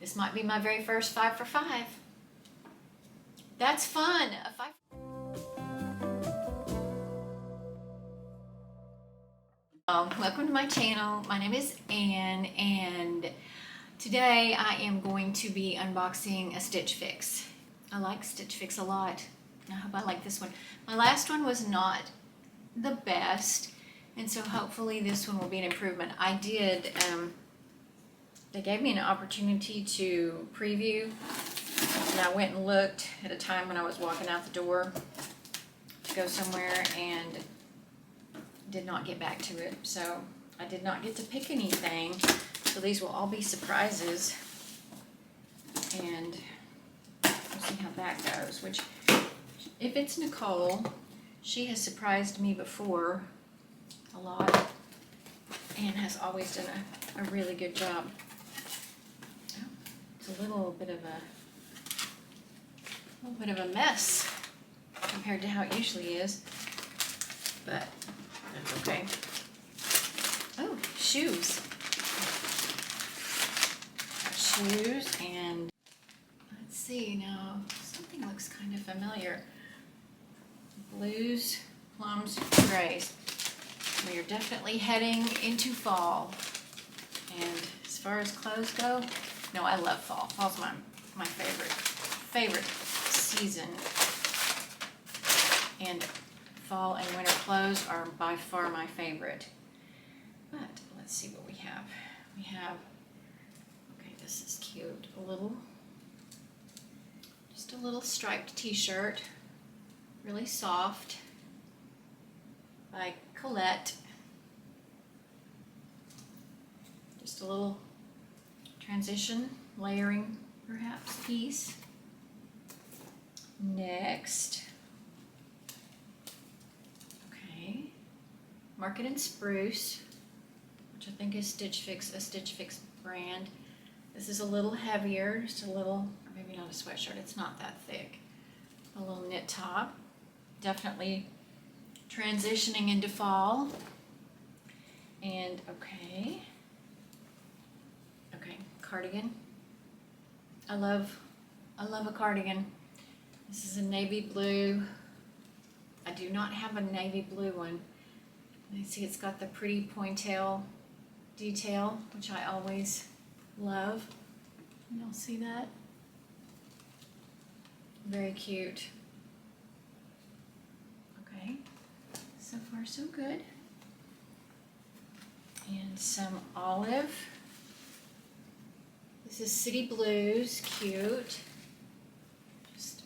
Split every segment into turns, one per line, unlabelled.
This might be my very first 5 for 5. That's fun. A 5. Welcome to my channel. My name is Ann, and today I am going to be unboxing a Stitchfix. I like Stitchfix a lot. I hope I like this one. My last one was not the best, and so hopefully this one will be an improvement. I did, they gave me an opportunity to preview, and I went and looked at a time when I was walking out the door to go somewhere and did not get back to it. So I did not get to pick anything. So these will all be surprises, and we'll see how that goes. Which, if it's Nicole, she has surprised me before a lot and has always done a really good job. Oh, it's a little bit of a mess compared to how it usually is, but that's okay. Oh, shoes. Got shoes, and let's see now. Something looks kind of familiar. Blues, plums, grays. We are definitely heading into fall. And as far as clothes go, no, I love fall. Fall's my favorite season. And fall and winter clothes are by far my favorite. But let's see what we have. We have, okay, this is cute. Just a little striped t-shirt. Really soft. By Colette. Just a little transition, layering perhaps piece. Next. Market and Spruce, which I think is Stitchfix, a Stitchfix brand. This is a little heavier, just a little, or maybe not a sweatshirt, it's not that thick. A little knit top. Definitely transitioning into fall. And okay, cardigan. I love a cardigan. This is a navy blue. I do not have a navy blue one. You see it's got the pretty pointail detail, which I always love. You'll see that? Very cute. Okay, so far so good. And some olive. This is City Blues, cute. Just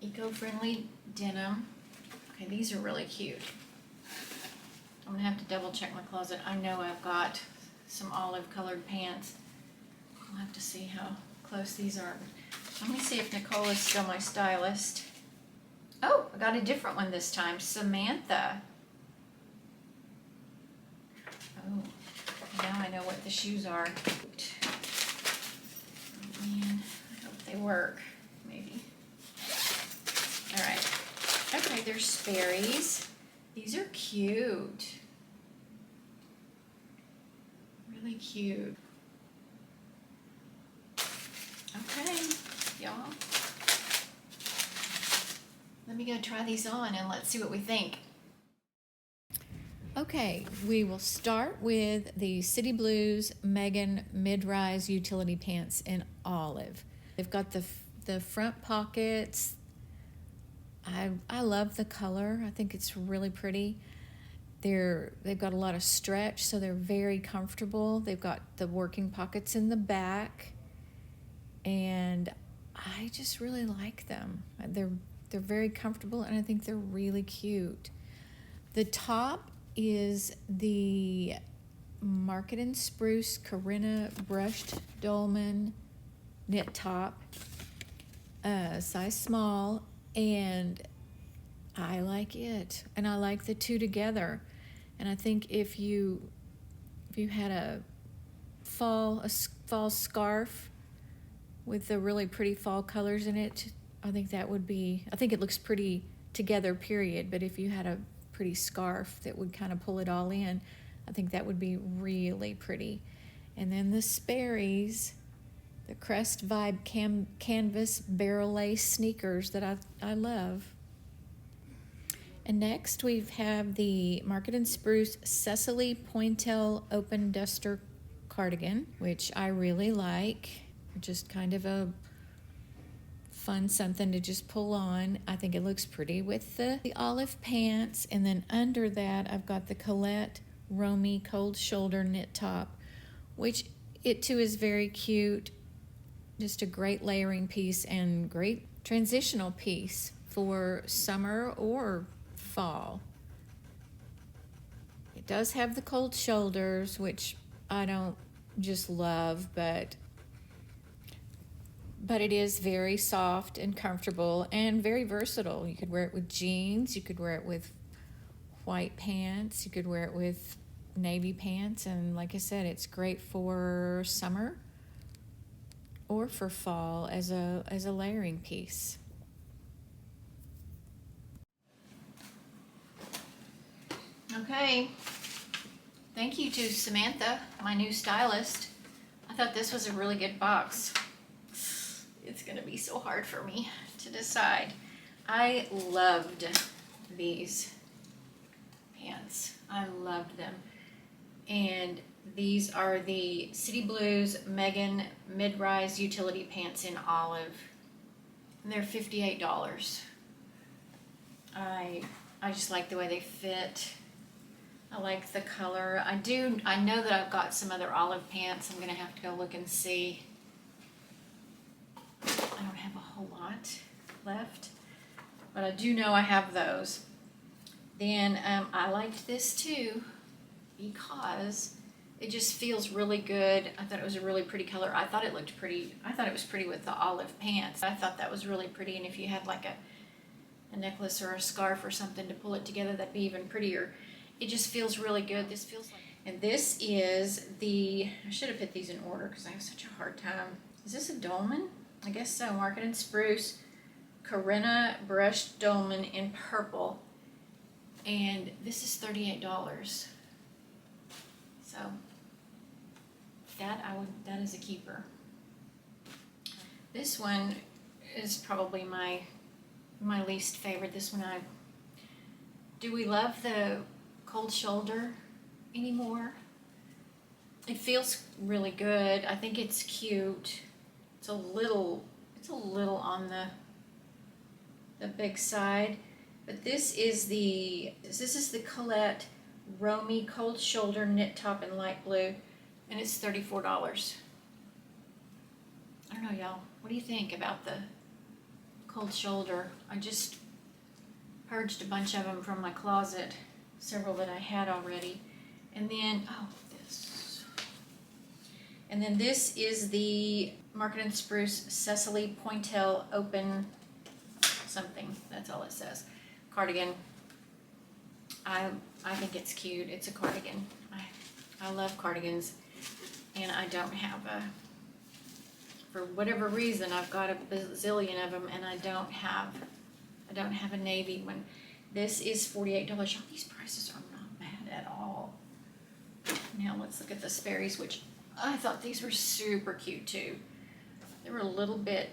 eco-friendly denim. Okay, these are really cute. I'm gonna have to double check my closet. I know I've got some olive colored pants. We'll have to see how close these are. Let me see if Nicole is still my stylist. Oh, I got a different one this time. Samantha. Oh, now I know what the shoes are. Oh man, I hope they work. Maybe. All right. Okay, there's Sperry's. These are cute. Really cute. Okay, y'all. Let me go try these on and let's see what we think. Okay, we will start with the City Blues Megan mid-rise utility pants in olive. They've got the front pockets. I love the color. I think it's really pretty. They've got a lot of stretch, so they're very comfortable. They've got the working pockets in the back, and I just really like them. They're very comfortable, and I think they're really cute. The top is the Market and Spruce Corinna brushed dolman knit top, size small. And I like it, and I like the two together. And I think if you had a fall scarf with the really pretty fall colors in it, I think it looks pretty together, period. But if you had a pretty scarf that would kind of pull it all in, I think that would be really pretty. And then the Sperry's, the Crest Vibe canvas barrel lace sneakers that I love. And next we have the Market & Spruce Cecily Pointel Open Duster cardigan, which I really like. Just kind of a fun something to just pull on. I think it looks pretty with the olive pants. And then under that I've got the Colette Romy cold shoulder knit top, which it too is very cute. Just a great layering piece and great transitional piece for summer or fall. It does have the cold shoulders, which I don't just love, but it is very soft and comfortable and very versatile. You could wear it with jeans, you could wear it with white pants, you could wear it with navy pants, and like I said, it's great for summer or for fall as a layering piece. Okay, thank you to Samantha, my new stylist. I thought this was a really good box. It's gonna be so hard for me to decide. I loved these pants. I loved them. And these are the City Blues Megan mid-rise utility pants in olive. And they're $58. I just like the way they fit. I like the color. I know that I've got some other olive pants. I'm gonna have to go look and see. I don't have a whole lot left, but I do know I have those. Then I liked this too because it just feels really good. I thought it was a really pretty color. I thought it looked pretty. I thought it was pretty with the olive pants. I thought that was really pretty, and if you had like a necklace or a scarf or something to pull it together, that'd be even prettier. It just feels really good. This feels like, and this is the, I should have put these in order because I have such a hard time. Is this a dolman? I guess so. Market & Spruce Corinna brushed dolman in purple, and this is $38. So that is a keeper. This one is probably my least favorite. This one do we love the cold shoulder anymore? It feels really good. I think it's cute. It's a little on the big side, but this is the Colette Romy cold shoulder knit top in light blue, and it's $34. I don't know, y'all. What do you think about the cold shoulder? I just purged a bunch of them from my closet, several that I had already, and then this. And then this is the Market & Spruce Cecily Pointel Open something. That's all it says. Cardigan. I think it's cute. It's a cardigan. I love cardigans, and I don't have for whatever reason, I've got a bazillion of them, and I don't have a navy one. This is $48. Oh, these prices are not bad at all. Now let's look at the Sperry's, which I thought these were super cute too. They were a little bit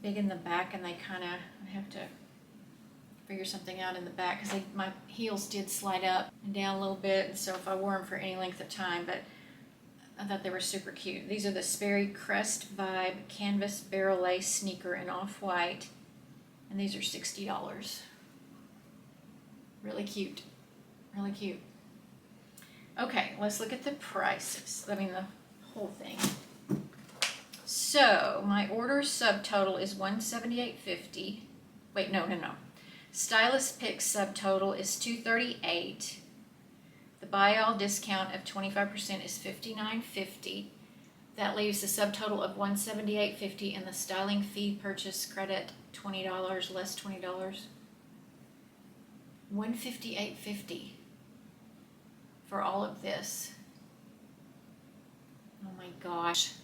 big in the back, and I have to figure something out in the back because my heels did slide up and down a little bit, and so if I wore them for any length of time, but I thought they were super cute. These are the Sperry Crest Vibe Canvas Barrel Lace Sneaker in off-white, and these are $60. Really cute. Really cute. Okay, let's look at the prices. I mean, the whole thing. So, my order subtotal is $178.50. Wait, no. Stylist pick subtotal is $238. The buy all discount of 25% is $59.50. That leaves a subtotal of $178.50, and the styling fee purchase credit $20 less $20. $158.50 for all of this. Oh my gosh.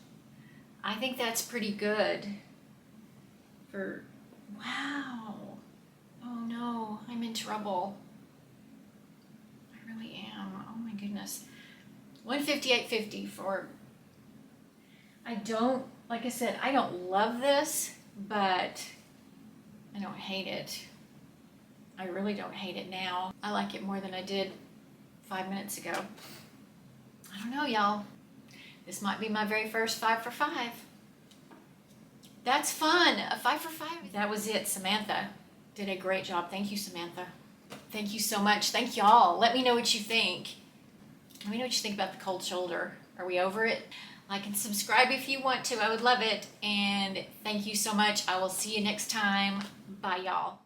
I think that's pretty good for, wow. Oh no, I'm in trouble. I really am. Oh my goodness. $158.50 for I don't, like I said, I don't love this, but I don't hate it. I really don't hate it now. I like it more than I did 5 minutes ago. I don't know, y'all. This might be my very first 5 for 5. That's fun. A 5 for 5. That was it. Samantha did a great job. Thank you, Samantha. Thank you so much. Thank y'all. Let me know what you think. Let me know what you think about the cold shoulder. Are we over it? Like and subscribe if you want to. I would love it. And thank you so much. I will see you next time. Bye, y'all.